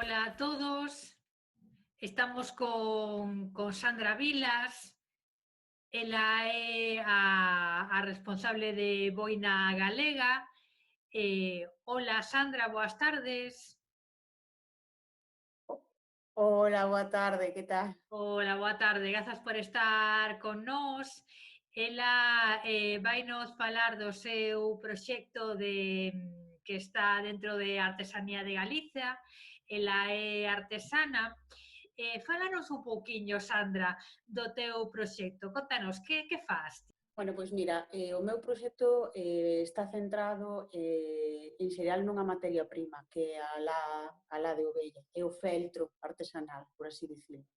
Hola a todos. Estamos con Sandra Vilas. Ela é a responsable de Boina Galega. Hola, Sandra, boas tardes. Hola, boa tarde, que tal? Hola, boa tarde. Grazas por estar con nós. Ela vai nos falar do seu proxecto que está dentro de Artesanía de Galicia. Ela é artesana. Fálanos un pouquiño, Sandra, do teu proxecto. Contanos, que faz? Bueno, pois mira, o meu proxecto está centrado en xeral nunha materia prima, que é a la de ovella, é o feltro artesanal, por así dicirlo.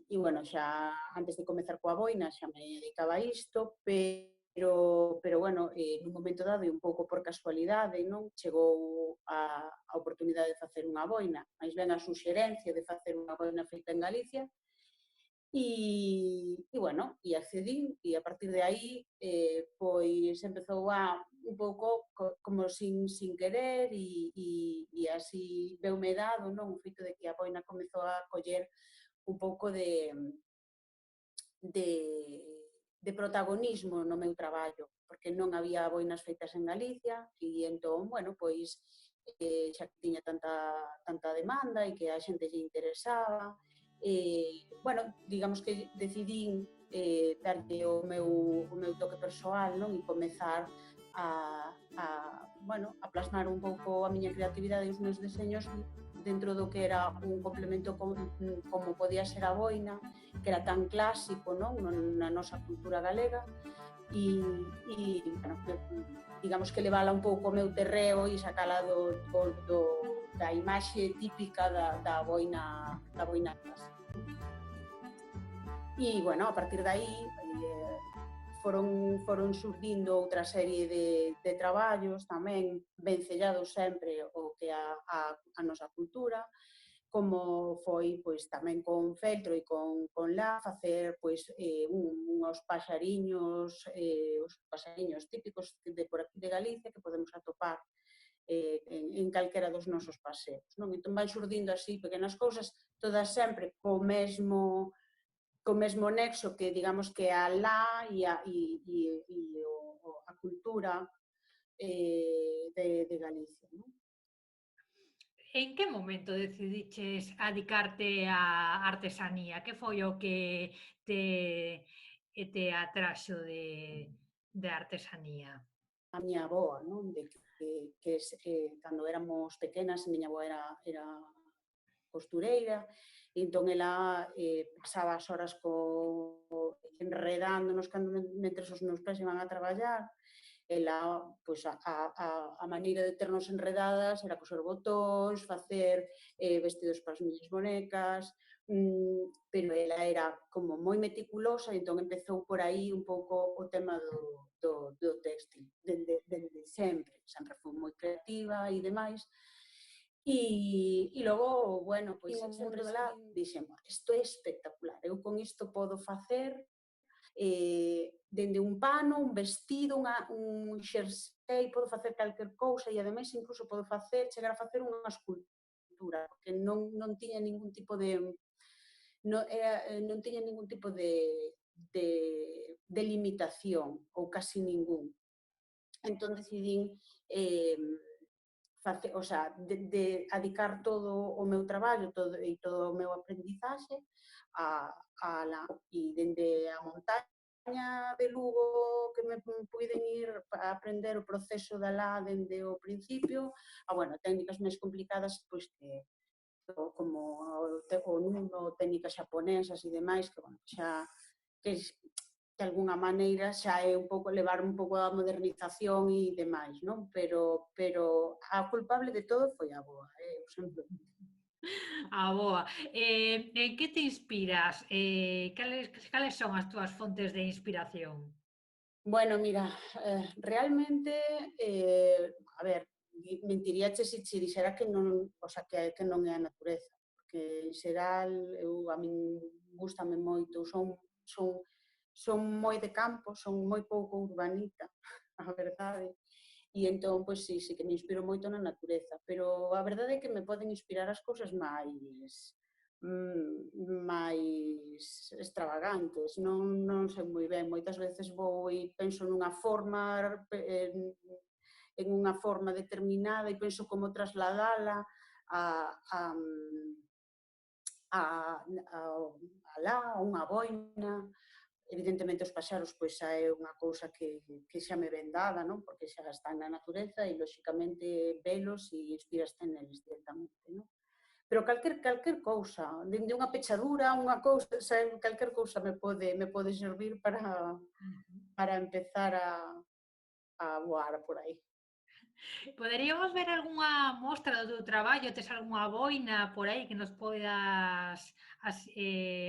Bueno, xa antes de comezar coa boina xa me dedicaba a isto, pero bueno, nun momento dado e un pouco por casualidade, non chegou a oportunidade de facer unha boina, máis ben a suxerencia de facer unha boina feita en Galicia. Bueno, e accedín e a partir de aí pois empezou a un pouco como sin querer e así veume dado, non? O feito de que a boina comezou a coller un pouco de, de protagonismo no meu traballo, porque non había boinas feitas en Galicia e entón, bueno, pois xa que tiña tanta demanda e que a xente lle interesaba, bueno, digamos que decidín darlle o meu toque persoal, non? E comezar a plasmar un pouco a miña creatividade e os meus deseños dentro do que era un complemento como podía ser a boina, que era tan clásico, non? Na nosa cultura galega, bueno, digamos que levala un pouco o meu terreo e sacala da imaxe típica da boina clásica. E, bueno, a partir de aí foron surdindo outra serie de traballos tamén vencellados sempre o que a nosa cultura, como foi pois tamén con feltro e con la facer pois uns paxariños, os paxariños típicos de por aquí de Galicia que podemos atopar en calquera dos nosos paseos, non? Entón van surdindo así pequenas cousas, todas sempre co mesmo nexo que digamos que a la e a cultura de Galicia, non? En que momento decidiches adicarte á artesanía? Que foi o que te atraxo de artesanía? A miña avoa, non? Cando éramos pequenas, a miña avoa era costureira, e entón ela pasaba as horas enredándonos mentre os meus pais iban a traballar. Ela, pois, a maneira de ternos enredadas era coser botóns, facer vestidos para as miñas bonecas, pero ela era como moi meticulosa e entón empezou por aí un pouco o tema do textil, dende sempre foi moi creativa e demais. E logo, bueno, pois sempre lá dixen, isto é espectacular, eu con isto podo facer dende un pano, un vestido, un xersei, podo facer calquer cousa e ademais incluso podo chegar a facer unha escultura, porque non tiña ningún tipo de non tiña ningún tipo de limitación ou casi ningún. Entón decidín adicar todo o meu traballo e todo o meu aprendizaxe e dende a montaña de Lugo que me puiden ir a aprender o proceso da la dende o principio, bueno, técnicas máis complicadas pois como o nuno, técnicas xaponesas e demais que, bueno, xa que de alguna maneira xa é un pouco levar un pouco a modernización e demais, non? Pero a culpable de todo foi a avoa, eu sempre. Boa. En que te inspiras? Cales son as túas fontes de inspiración? Bueno, mira, realmente, a ver, mentiríache se che dixera que non, o sea, que non é a natureza, porque en xeral a min gústame moito, son moi de campo, son moi pouco urbanita, a verdade, E entón, pois sí, sí que me inspiro moito na natureza, pero a verdade é que me poden inspirar as cousas máis extravagantes, non sei moi ben, moitas veces vou e penso nunha forma, en unha forma determinada e penso como trasladala a, a, a, a unha boina. Evidentemente os paxaros pois xa é unha cousa que xa me ven dada, non? Porque xa están na natureza e lóxicamente velos e inspiraste neles directamente, non? Pero calquer cousa, dende unha pechadura, unha cousa, xa, calquer cousa me pode servir para empezar a voar por aí. Poderíamos ver algunha mostra do teu traballo? Tes algunha boina por aí que nos podas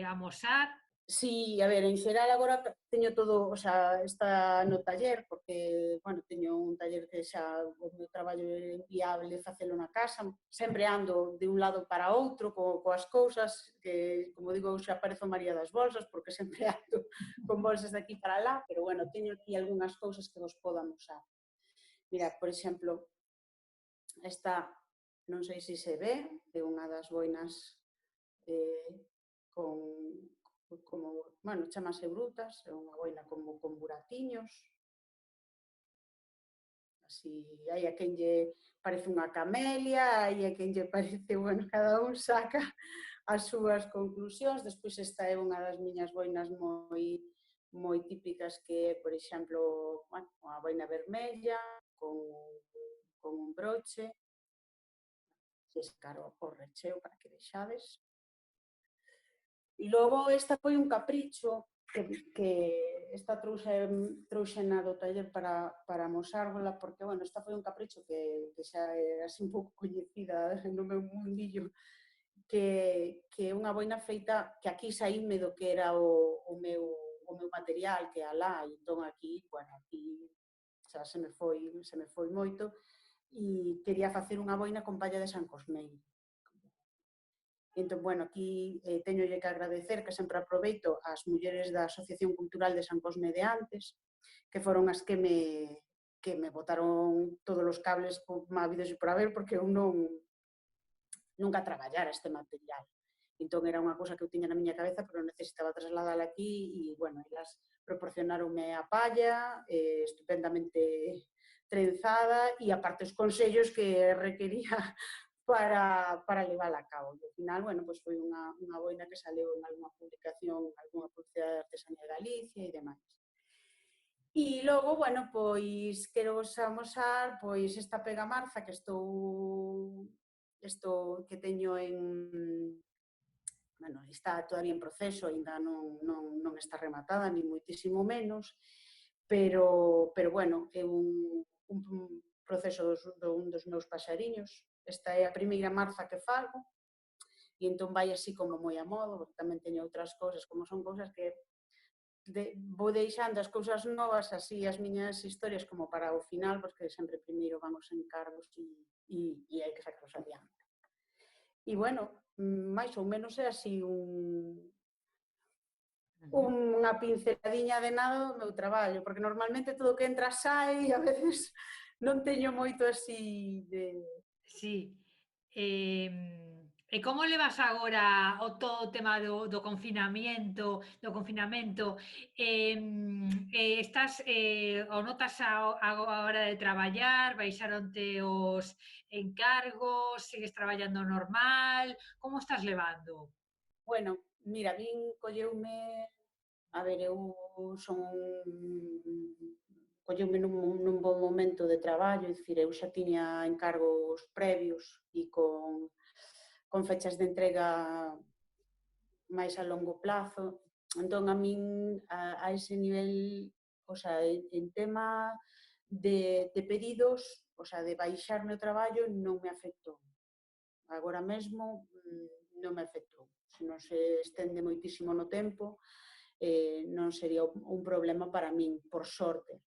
amosar? Sí, a ver, en xeral agora teño todo, o sea, está no taller, porque, bueno, teño un taller que xa o meu traballo é viable facelo na casa, sempre ando de un lado para outro coas cousas, que, como digo, xa parezo María das Bolsas, porque sempre ando con bolsas de aquí para lá, pero, bueno, teño aquí algunhas cousas que vos podan usar. Mira, por exemplo, esta, non sei se se ve, é unha das boinas eh, con, como, bueno, chamase brutas, é unha boina como con buratiños, así, hai a quen lle parece unha camelia, hai a quen lle parece, bueno, cada un saca as súas conclusións. Despois esta é unha das miñas boinas moi típicas que é, por exemplo, bueno, unha boina vermella con un broche, es caro o recheo para que vexades. E logo esta foi un capricho que esta trouxena do taller para amosárvola, porque, bueno, esta foi un capricho que xa é así un pouco coñecida no meu mundillo, que é unha boina feita, que aquí saíme do que era o meu material, que é alá, e entón aquí, bueno, aquí xa se me foi moito, e quería facer unha boina con palla de San Cosmeiro. Entón, bueno, aquí teñolle que agradecer, que sempre aproveito, ás mulleres da Asociación Cultural de San Cosme de Antes, que foron as que me botaron todos os cables habidos e por haber, porque eu nunca traballara este material. Entón era unha cousa que eu tiña na miña cabeza, pero necesitaba trasladala aquí e, bueno, elas proporcionaronme a palla, estupendamente trenzada, e aparte os consellos que requería para levala a cabo. E ao final, bueno, pois foi unha boina que saleu en algunha publicación, algunha publicidade de Artesanía de Galicia e demais. E logo, bueno, pois quero vos amosar pois esta pega marza que que teño bueno, está todavía en proceso, ainda non está rematada, ni moitísimo menos, pero bueno, é un proceso dun dos meus paxariños. Esta é a primeira marza que fago, e entón vai así como moi a modo, porque tamén teño outras cousas, como son cousas que vou deixando as cousas novas, así as miñas historias como para o final, porque sempre primeiro van os encargos e hai que sacarlos adiante. E, bueno, máis ou menos é así unha pinceladiña de nada do meu traballo, porque normalmente todo o que entra sai e a veces non teño moito así de... Sí. E como levas agora todo o tema do confinamento, estás, o notas a hora de traballar, baixaronte os encargos, sigues traballando normal, como estás levando? Bueno, mira, a min colleume, a ver, eu son colleume nun bon momento de traballo, é dicir, eu xa tiña encargos previos e con fechas de entrega máis a longo plazo. Entón, a min, a ese nivel, o sea, en tema de pedidos, o sea, de baixarme o traballo, non me afectou. Agora mesmo non me afectou. Se non se estende moitísimo no tempo, non sería un problema para min, por sorte.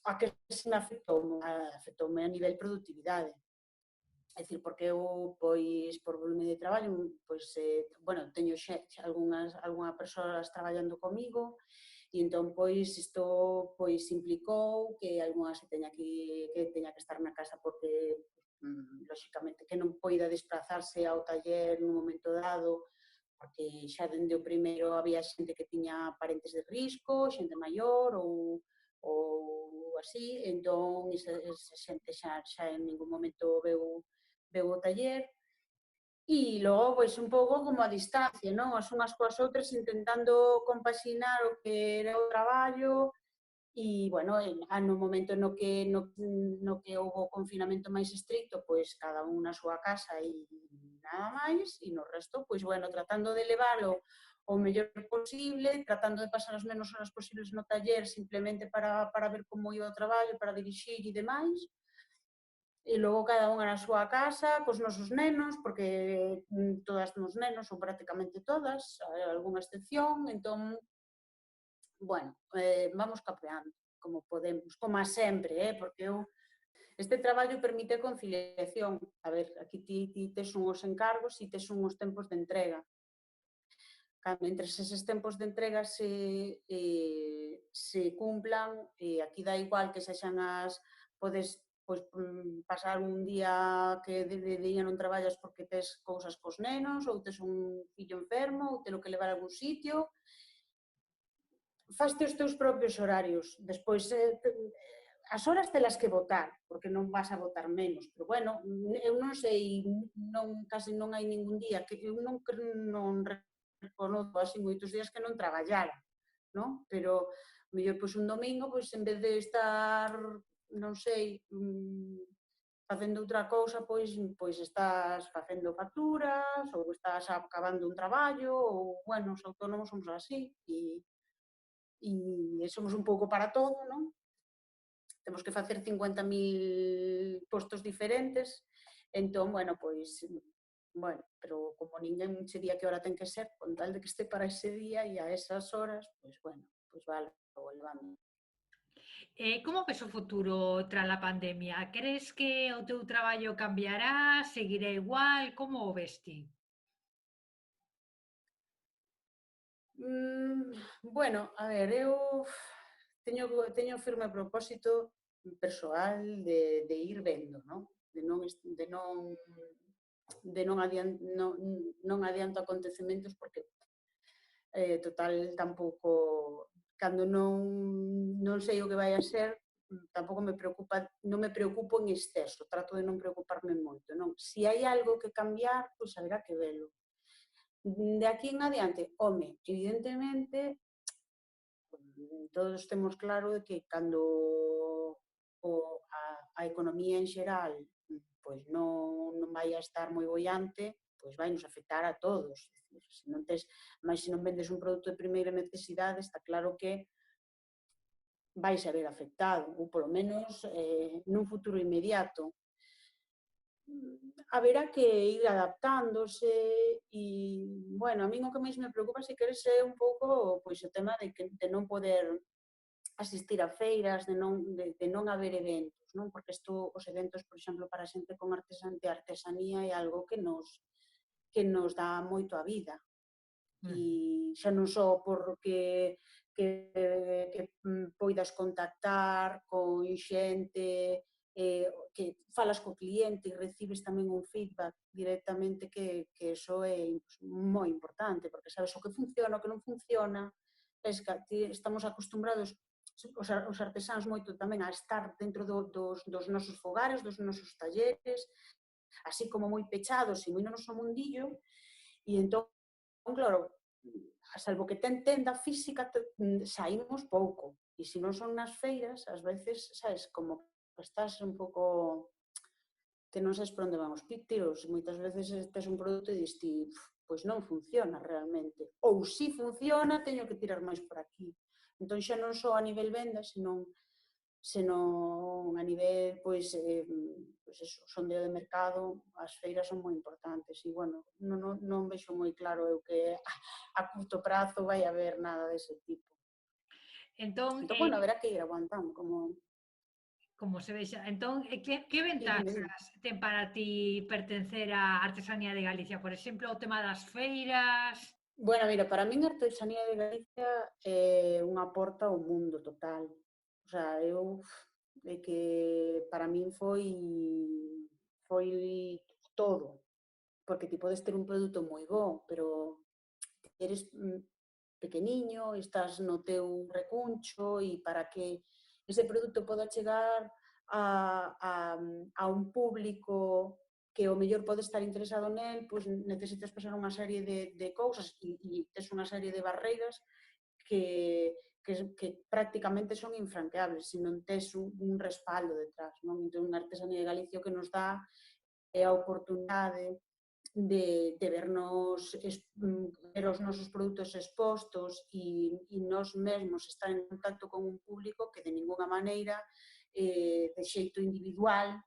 A que se me afectoume a nivel productividade. É dicir, porque eu, pois, por volume de traballo, pois, bueno, teño xa algunhas persoas traballando comigo E entón, pois, isto pois implicou que algunha se teña que estar na casa porque lóxicamente que non poida desplazarse ao taller nun momento dado, porque xa dende o primeiro había xente que tiña parentes de risco, xente maior ou así, entón esa xente xa en ningún momento veu o taller. E logo, pois, un pouco como a distancia, non? As unhas coas outras intentando compaxinar o que era o traballo e, bueno, no momento no que houve o confinamento máis estricto, pois cada un na súa casa e nada máis, e no resto, pois, bueno, tratando de leválo o mellor posible, tratando de pasar as menos horas posibles no taller simplemente para ver como iba o traballo, para dirixir e demais, e logo cada unha na súa casa, cos nosos nenos, porque todas temos nenos, ou prácticamente todas, hai algunha excepción, entón, bueno, vamos capeando como podemos, como a sempre, porque este traballo permite conciliación. A ver, aquí ti tes unhos encargos e tes unhos tempos de entrega. Mentres eses tempos de entrega se cumplan, aquí dá igual que sexan podes pois, pasar un día que de día non traballas porque tes cousas cos nenos, ou tes un fillo enfermo, ou telo que levar a algún sitio, faste os teus propios horarios. Despois, as horas telas que votar, porque non vas a votar menos, pero bueno, eu non sei, casi non hai ningún día que eu non reconozco así moitos días que non traballara, non? Pero mellor pois un domingo, pois en vez de estar, non sei, facendo outra cousa, pois estás facendo facturas ou estás acabando un traballo ou, bueno, os autónomos somos así e somos un pouco para todo, non? Temos que facer 50.000 postos diferentes, entón, bueno, pois, bueno, pero como ninguén che día que hora ten que ser, con tal de que este para ese día e a esas horas, pois, bueno, pois vale, vou levando. Como ves o futuro tras a pandemia? Crees que o teu traballo cambiará? Seguirá igual? Como o ves ti? Bueno, a ver, eu teño firme propósito persoal de ir vendo, non? De non adianto acontecementos porque total tampouco cando non sei o que vai a ser, tampouco non me preocupo en exceso, trato de non preocuparme moito, non? Si hai algo que cambiar, pois haberá que velo. De aquí en adiante, home, evidentemente, todos temos claro de que cando a economía en xeral pois non vai a estar moi boiante, pois vai nos afectar a todos. Se non tes, máis se non vendes un produto de primeira necesidade, está claro que vais a ver afectado, ou polo menos nun futuro inmediato. Haberá que ir adaptándose e, bueno, a min o que máis me preocupa se queres é un pouco pois o tema de non poder asistir a feiras, de non haber eventos, non? Porque os eventos, por exemplo, para xente con artesanía é algo que nos dá moito a vida. E xa non só porque que poidas contactar con xente, que falas co cliente e recibes tamén un feedback directamente que iso é moi importante, porque sabes o que funciona, o que non funciona, estamos acostumbrados os artesáns moito tamén a estar dentro dos nosos fogares, dos nosos talleres, así como moi pechados e moi no noso mundillo, e entón, claro, salvo que ten tenda física, saímos pouco. E se non son nas feiras, ás veces, sabes, como estás un pouco que non sabes por onde van os tiros. Moitas veces tes un produto e diste, pois non funciona realmente. Ou si funciona, teño que tirar máis por aquí. Entón xa non só a nivel venda, senón a nivel, pois eso, sondeo de mercado, as feiras son moi importantes e, bueno, non vexo moi claro eu que a curto prazo vai haber nada dese tipo. Entón, Bueno, haberá que ir aguantando, como se vexa. Entón, que ventaxas ten para ti pertencer á Artesanía de Galicia? Por exemplo, o tema das feiras... Bueno, mira, para min a artesanía de Galicia é unha porta ao mundo total. O sea, eu é que para min foi todo, porque ti podes ter un produto moi bo, pero eres pequeniño, estás no teu recuncho e para que ese produto poda chegar a, a, a un público que o mellor pode estar interesado nel, pois necesitas pasar unha serie de cousas e tes unha serie de barreiras que prácticamente son infranqueables se non tes un respaldo detrás. Non? Entón, a Artesanía de Galicia o que nos dá é a oportunidade de vernos, ver os nosos produtos expostos e nós mesmos estar en contacto con un público que de ninguna maneira, de xeito individual,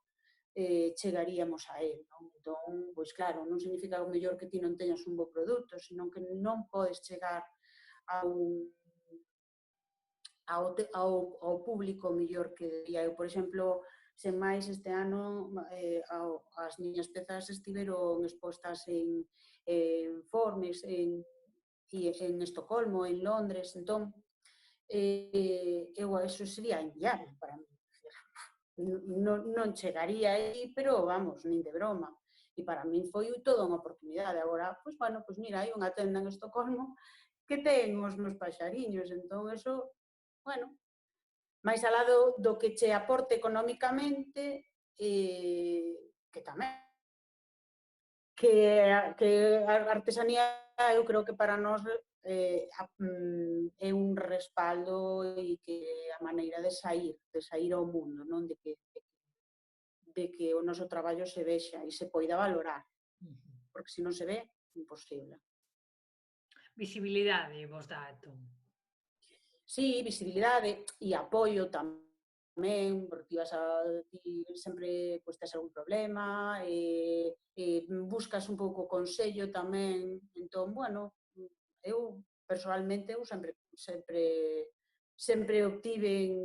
chegaríamos a él. Non? Entón, pois claro, non significa o mellor que ti non teñas un bo produto, senón que non podes chegar a un ao público mellor que debería. Eu, por exemplo, sen máis, este ano as miñas pezas estiveron expostas en Formes, en Estocolmo, en Londres, entón, eu eso sería inviable para mí. Non chegaría aí, pero vamos, nin de broma. E para min foi toda unha oportunidade. Agora, pois, bueno, pois mira, hai unha tenda en Estocolmo que ten os meus paxariños, entón, eso, bueno, máis alá do que che aporte económicamente, que tamén, que a artesanía, eu creo que para nós é un respaldo e que a maneira de sair ao mundo, non? De que o noso traballo se vexa e se poida valorar, porque se non se ve, imposible. Visibilidade vos dá, entón. Sí, visibilidade e apoio tamén, porque ti sempre pois, tes algún problema, buscas un pouco consello tamén, entón, bueno, eu personalmente eu sempre obtiven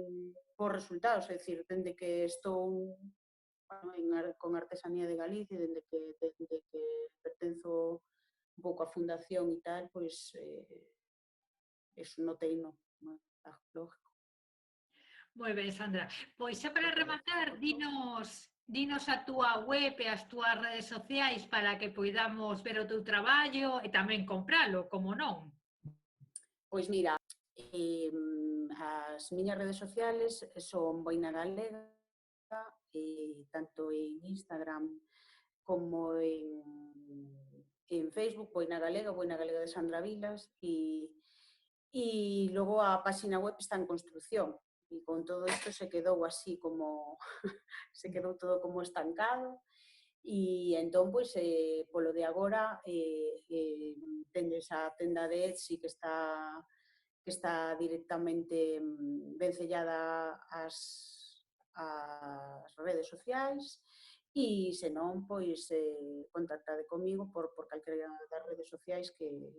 bons resultados, é dicir, dende que estou con Artesanía de Galicia, dende que pertenzo un pouco á fundación e tal, pois eso noteino, lógico. Moi ben, Sandra. Pois xa para rematar, dinos a túa web e as túas redes sociais para que poidamos ver o teu traballo e tamén compralo, como non. Pois mira, as miñas redes sociales son Boina Galega, tanto en Instagram como en Facebook, Boina Galega de Sandra Vilas, e logo a páxina web está en construcción. E con todo isto se quedou así como se quedou todo como estancado e entón, pois, polo de agora tendes a tenda de Etsy que está directamente vencellada ás redes sociais e senón, pois, contactade comigo por calquera das redes sociais que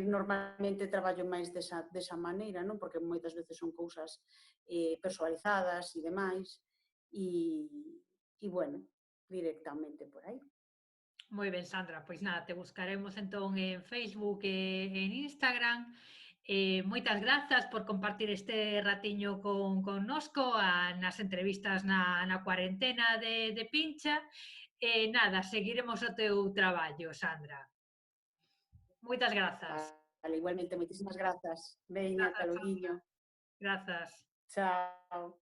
normalmente traballo máis desa maneira, non? Porque moitas veces son cousas personalizadas e demais e bueno, directamente por aí. Moi ben, Sandra, pois nada, te buscaremos entón en Facebook e en Instagram. Moitas grazas por compartir este ratiño connosco nas entrevistas na cuarentena de Pincha. Nada, seguiremos o teu traballo, Sandra. Moitas grazas. Vale, igualmente, moitísimas grazas. Veña, Grazas, ata Sandra. loguiño. Grazas. Chao.